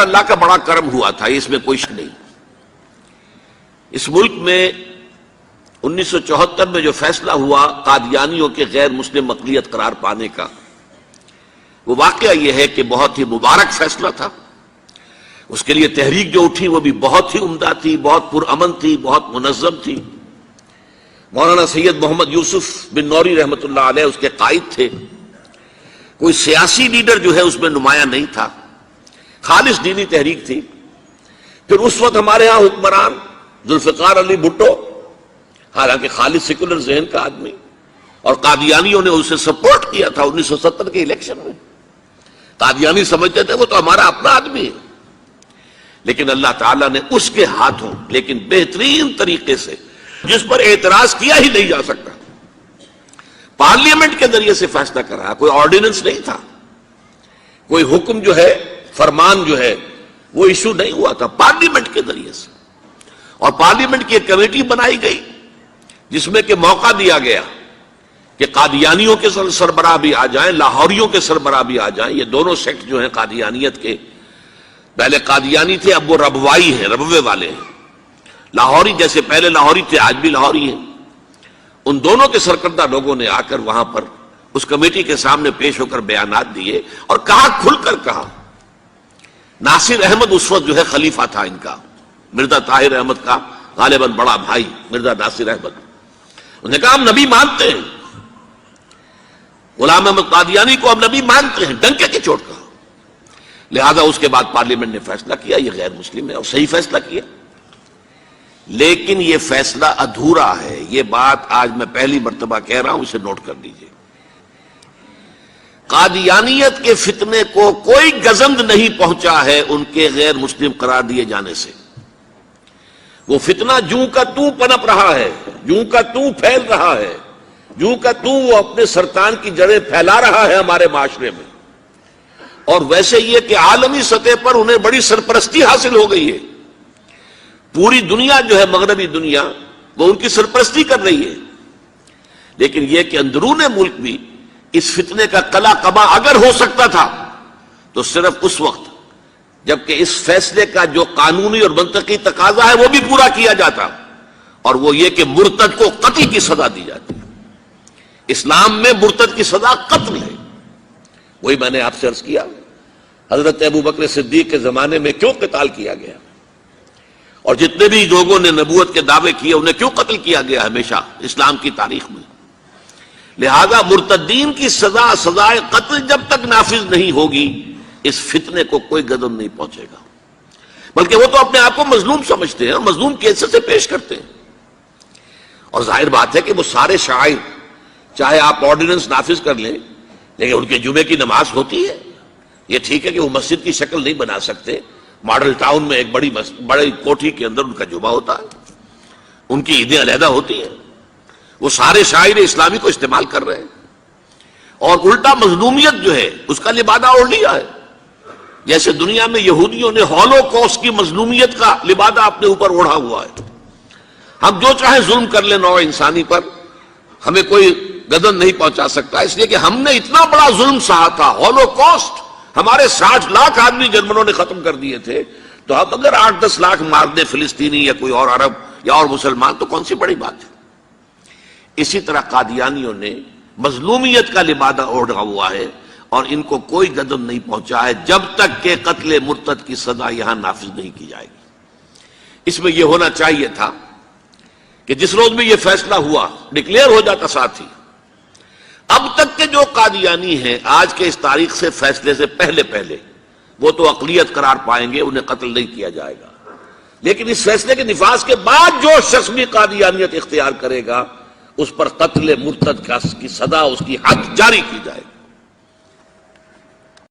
اللہ کا بڑا کرم ہوا تھا، اس میں کوئی شک نہیں۔ اس ملک میں 1974 میں جو فیصلہ ہوا قادیانیوں کے غیر مسلم اقلیت قرار پانے کا، وہ واقعہ یہ ہے کہ بہت ہی مبارک فیصلہ تھا۔ اس کے لیے تحریک جو اٹھی وہ بھی بہت ہی عمدہ تھی، بہت پرامن تھی، بہت منظم تھی۔ مولانا سید محمد یوسف بن نوری رحمۃ اللہ علیہ اس کے قائد تھے۔ کوئی سیاسی لیڈر جو ہے اس میں نمایاں نہیں تھا، خالص دینی تحریک تھی۔ پھر اس وقت ہمارے ہاں حکمران ذوالفقار علی بھٹو، حالانکہ خالص سیکولر ذہن کا آدمی، اور قادیانیوں نے اسے سپورٹ کیا تھا 1970 کے الیکشن میں۔ قادیانی سمجھتے تھے وہ تو ہمارا اپنا آدمی ہے، لیکن اللہ تعالیٰ نے اس کے ہاتھوں لیکن بہترین طریقے سے، جس پر اعتراض کیا ہی نہیں جا سکتا، پارلیمنٹ کے ذریعے سے فیصلہ کر رہا۔ کوئی آرڈیننس نہیں تھا، کوئی حکم جو ہے، فرمان جو ہے وہ ایشو نہیں ہوا تھا، پارلیمنٹ کے ذریعے سے۔ اور پارلیمنٹ کی ایک کمیٹی بنائی گئی جس میں کہ موقع دیا گیا کہ قادیانیوں کے سربراہ بھی آ جائیں، لاہوریوں کے سربراہ بھی آ جائیں۔ یہ دونوں سیکٹ جو ہیں قادیانیت کے، پہلے قادیانی تھے، اب وہ ربوائی ہیں، ربوے والے ہیں۔ لاہوری جیسے پہلے لاہوری تھے، آج بھی لاہوری ہیں۔ ان دونوں کے سرکردہ لوگوں نے آ کر وہاں پر اس کمیٹی کے سامنے پیش ہو کر بیانات دیے اور کہا، کھل کر کہا۔ ناصر احمد اس وقت جو ہے خلیفہ تھا ان کا، مرزا طاہر احمد کا غالباً بڑا بھائی مرزا ناصر احمد۔ انہوں نے کہا ہم نبی مانتے ہیں، غلام احمد قادیانی کو ہم نبی مانتے ہیں، ڈنکے کی چوٹ کہا۔ لہذا اس کے بعد پارلیمنٹ نے فیصلہ کیا یہ غیر مسلم ہے، اور صحیح فیصلہ کیا۔ لیکن یہ فیصلہ ادھورا ہے، یہ بات آج میں پہلی مرتبہ کہہ رہا ہوں، اسے نوٹ کر لیجئے۔ قادیانیت کے فتنے کو کوئی گزند نہیں پہنچا ہے ان کے غیر مسلم قرار دیے جانے سے۔ وہ فتنہ جوں کا توں پنپ رہا ہے، جوں کا توں پھیل رہا ہے، جوں کا توں وہ اپنے سرطان کی جڑیں پھیلا رہا ہے ہمارے معاشرے میں۔ اور ویسے یہ کہ عالمی سطح پر انہیں بڑی سرپرستی حاصل ہو گئی ہے، پوری دنیا جو ہے، مغربی دنیا، وہ ان کی سرپرستی کر رہی ہے۔ لیکن یہ کہ اندرون ملک بھی اس فتنے کا قلع قبا اگر ہو سکتا تھا تو صرف اس وقت جبکہ اس فیصلے کا جو قانونی اور منطقی تقاضا ہے وہ بھی پورا کیا جاتا، اور وہ یہ کہ مرتد کو قتل کی سزا دی جاتی۔ اسلام میں مرتد کی سزا قتل ہے۔ وہی میں نے آپ سے عرض کیا، حضرت ابوبکر صدیق کے زمانے میں کیوں قتال کیا گیا، اور جتنے بھی لوگوں نے نبوت کے دعوے کیے انہیں کیوں قتل کیا گیا ہمیشہ اسلام کی تاریخ میں۔ لہذا مرتدین کی سزا، سزائے قتل جب تک نافذ نہیں ہوگی، اس فتنے کو کوئی گدن نہیں پہنچے گا۔ بلکہ وہ تو اپنے آپ کو مظلوم سمجھتے ہیں اور مظلوم کی حیثیت سے پیش کرتے ہیں۔ اور ظاہر بات ہے کہ وہ سارے شاعر، چاہے آپ آرڈیننس نافذ کر لیں، لیکن ان کے جمعے کی نماز ہوتی ہے۔ یہ ٹھیک ہے کہ وہ مسجد کی شکل نہیں بنا سکتے، ماڈل ٹاؤن میں ایک بڑی کوٹھی کے اندر ان کا جمعہ ہوتا ہے، ان کی عیدیں علیحدہ ہوتی ہیں۔ وہ سارے شاعر اسلامی کو استعمال کر رہے ہیں، اور الٹا مظلومیت جو ہے اس کا لبادہ اوڑھ لیا ہے۔ جیسے دنیا میں یہودیوں نے ہولوکوسٹ کی مظلومیت کا لبادہ اپنے اوپر اوڑھا ہوا ہے۔ ہم جو چاہے ظلم کر لیں نوع انسانی پر، ہمیں کوئی گدن نہیں پہنچا سکتا، اس لیے کہ ہم نے اتنا بڑا ظلم سہا تھا۔ ہولوکوسٹ ہمارے 60 لاکھ آدمی جرمنوں نے ختم کر دیے تھے، تو ہم اگر 8-10 لاکھ مار دیں فلسطینی یا کوئی اور عرب یا اور مسلمان تو کون سی بڑی بات ہے۔ اسی طرح قادیانیوں نے مظلومیت کا لبادہ اوڑھا ہوا ہے، اور ان کو کوئی گدن نہیں پہنچا ہے جب تک کہ قتل مرتد کی سزا یہاں نافذ نہیں کی جائے گی۔ اس میں یہ ہونا چاہیے تھا کہ جس روز میں یہ فیصلہ ہوا، ڈکلیئر ہو جاتا ساتھ ہی، اب تک کے جو قادیانی ہیں آج کے اس تاریخ سے فیصلے سے پہلے وہ تو اقلیت قرار پائیں گے، انہیں قتل نہیں کیا جائے گا۔ لیکن اس فیصلے کے نفاذ کے بعد جو شخص بھی قادیانیت اختیار کرے گا، اس پر قتل مرتد کی سزا، اس کی حد جاری کی جائے گی۔